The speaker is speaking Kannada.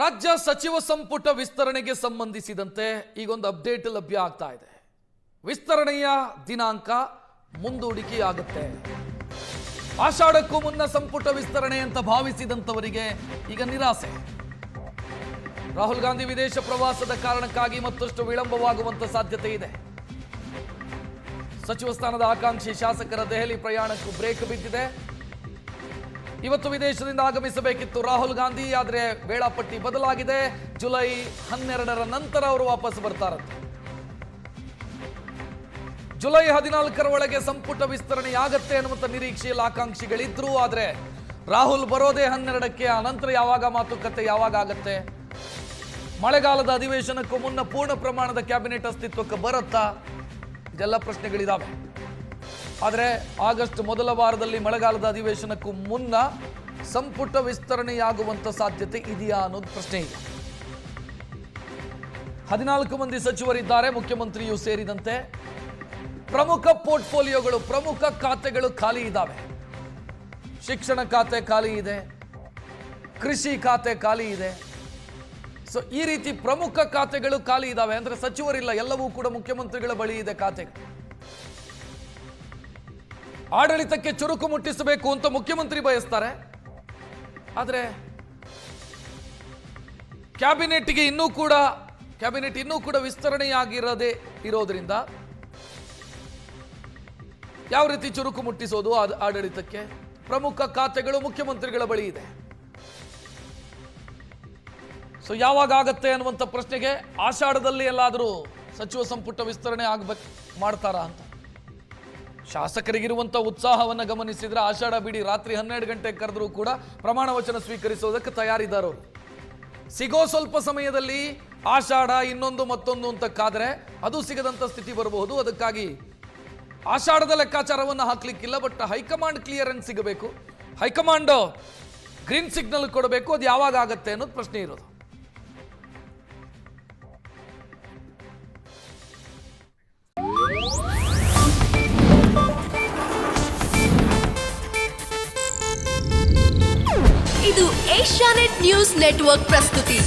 ರಾಜ್ಯ ಸಚಿವ ಸಂಪುಟ ವಿಸ್ತರಣೆಗೆ ಸಂಬಂಧಿಸಿದಂತೆ ಈಗೊಂದು ಅಪ್ಡೇಟ್ ಲಭ್ಯ ಆಗ್ತಾ ಇದೆ. ವಿಸ್ತರಣೆಯ ದಿನಾಂಕ ಮುಂದೂಡಿಕೆಯಾಗುತ್ತೆ. ಆಷಾಢಕ್ಕೂ ಮುನ್ನ ಸಂಪುಟ ವಿಸ್ತರಣೆ ಅಂತ ಭಾವಿಸಿದಂತವರಿಗೆ ಈಗ ನಿರಾಸೆ. ರಾಹುಲ್ ಗಾಂಧಿ ವಿದೇಶ ಪ್ರವಾಸದ ಕಾರಣಕ್ಕಾಗಿ ಮತ್ತಷ್ಟು ವಿಳಂಬವಾಗುವಂತ ಸಾಧ್ಯತೆ ಇದೆ. ಸಚಿವ ಸ್ಥಾನದ ಆಕಾಂಕ್ಷಿ ಶಾಸಕರ ದೆಹಲಿ ಪ್ರಯಾಣಕ್ಕೂ ಬ್ರೇಕ್ ಬಿದ್ದಿದೆ. ಇವತ್ತು ವಿದೇಶದಿಂದ ಆಗಮಿಸಬೇಕಿತ್ತು ರಾಹುಲ್ ಗಾಂಧಿ, ಆದರೆ ವೇಳಾಪಟ್ಟಿ ಬದಲಾಗಿದೆ. ಜುಲೈ 12ರ ನಂತರ ಅವರು ವಾಪಸ್ ಬರ್ತಾರಂತೆ. ಜುಲೈ 14ರ ಒಳಗೆ ಸಂಪುಟ ವಿಸ್ತರಣೆಯಾಗತ್ತೆ ಅನ್ನುವಂಥ ನಿರೀಕ್ಷೆಯಲ್ಲಿ ಆಕಾಂಕ್ಷಿಗಳಿದ್ರು. ಆದರೆ ರಾಹುಲ್ ಬರೋದೇ 12ಕ್ಕೆ. ಅನಂತರ ಯಾವಾಗ ಮಾತುಕತೆ ಯಾವಾಗ ಆಗತ್ತೆ? ಮಳೆಗಾಲದ ಅಧಿವೇಶನಕ್ಕೂ ಮುನ್ನ ಪೂರ್ಣ ಪ್ರಮಾಣದ ಕ್ಯಾಬಿನೆಟ್ ಅಸ್ತಿತ್ವಕ್ಕೆ ಬರುತ್ತಾ? ಇದೆಲ್ಲ ಪ್ರಶ್ನೆಗಳಿದಾವೆ. ಆದರೆ ಆಗಸ್ಟ್ ಮೊದಲ ವಾರದಲ್ಲಿ ಮಳೆಗಾಲದ ಅಧಿವೇಶನಕ್ಕೂ ಮುನ್ನ ಸಂಪುಟ ವಿಸ್ತರಣೆಯಾಗುವಂತ ಸಾಧ್ಯತೆ ಇದೆಯಾ ಅನ್ನೋದು ಪ್ರಶ್ನೆ ಇದೆ. 14 ಮಂದಿ ಸಚಿವರಿದ್ದಾರೆ, ಮುಖ್ಯಮಂತ್ರಿಯೂ ಸೇರಿದಂತೆ. ಪ್ರಮುಖ ಪೋರ್ಟ್ಫೋಲಿಯೋಗಳು, ಪ್ರಮುಖ ಖಾತೆಗಳು ಖಾಲಿ ಇದ್ದಾವೆ. ಶಿಕ್ಷಣ ಖಾತೆ ಖಾಲಿ ಇದೆ, ಕೃಷಿ ಖಾತೆ ಖಾಲಿ ಇದೆ. ಸೊ ಈ ರೀತಿ ಪ್ರಮುಖ ಖಾತೆಗಳು ಖಾಲಿ ಇದ್ದಾವೆ. ಅಂದ್ರೆ ಸಚಿವರಿಲ್ಲ, ಎಲ್ಲವೂ ಕೂಡ ಮುಖ್ಯಮಂತ್ರಿಗಳ ಬಳಿ ಇದೆ ಖಾತೆ. ಆಡಳಿತಕ್ಕೆ ಚುರುಕು ಮುಟ್ಟಿಸಬೇಕು ಅಂತ ಮುಖ್ಯಮಂತ್ರಿ ಬಯಸ್ತಾರೆ. ಆದರೆ ಕ್ಯಾಬಿನೆಟ್ ಇನ್ನೂ ಕೂಡ ವಿಸ್ತರಣೆಯಾಗಿರದೇ ಇರೋದ್ರಿಂದ ಯಾವ ರೀತಿ ಚುರುಕು ಮುಟ್ಟಿಸೋದು ಆಡಳಿತಕ್ಕೆ? ಪ್ರಮುಖ ಖಾತೆಗಳು ಮುಖ್ಯಮಂತ್ರಿಗಳ ಬಳಿ ಇದೆ. ಸೊ ಯಾವಾಗ ಆಗತ್ತೆ ಅನ್ನುವಂಥ ಪ್ರಶ್ನೆಗೆ ಆಷಾಢದಲ್ಲಿ ಎಲ್ಲಾದರೂ ಸಚಿವ ಸಂಪುಟ ವಿಸ್ತರಣೆ ಮಾಡ್ತಾರಾ ಅಂತ ಶಾಸಕರಿಗಿರುವಂಥ ಉತ್ಸಾಹವನ್ನು ಗಮನಿಸಿದ್ರೆ ಆಷಾಢ ಬಿಡಿ, ರಾತ್ರಿ 12 ಗಂಟೆಗೆ ಕರೆದರೂ ಕೂಡ ಪ್ರಮಾಣ ವಚನ ಸ್ವೀಕರಿಸೋದಕ್ಕೆ ತಯಾರಿದ್ದಾರವರು. ಸಿಗೋ ಸ್ವಲ್ಪ ಸಮಯದಲ್ಲಿ ಆಷಾಢ ಇನ್ನೊಂದು ಮತ್ತೊಂದು ಅಂತ ಕಾದ್ರೆ ಅದು ಸಿಗದಂಥ ಸ್ಥಿತಿ ಬರಬಹುದು. ಅದಕ್ಕಾಗಿ ಆಷಾಢದ ಲೆಕ್ಕಾಚಾರವನ್ನು ಹಾಕ್ಲಿಕ್ಕಿಲ್ಲ. ಬಟ್ ಹೈಕಮಾಂಡ್ ಕ್ಲಿಯರೆನ್ಸ್ ಸಿಗಬೇಕು, ಹೈಕಮಾಂಡ್ ಗ್ರೀನ್ ಸಿಗ್ನಲ್ ಕೊಡಬೇಕು. ಅದು ಯಾವಾಗ ಆಗತ್ತೆ ಅನ್ನೋದು ಪ್ರಶ್ನೆ ಇರೋದು. ಇದು ಏಷ್ಯಾನೆಟ್ ನ್ಯೂಸ್ ನೆಟ್ವರ್ಕ್ ಪ್ರಸ್ತುತಿ.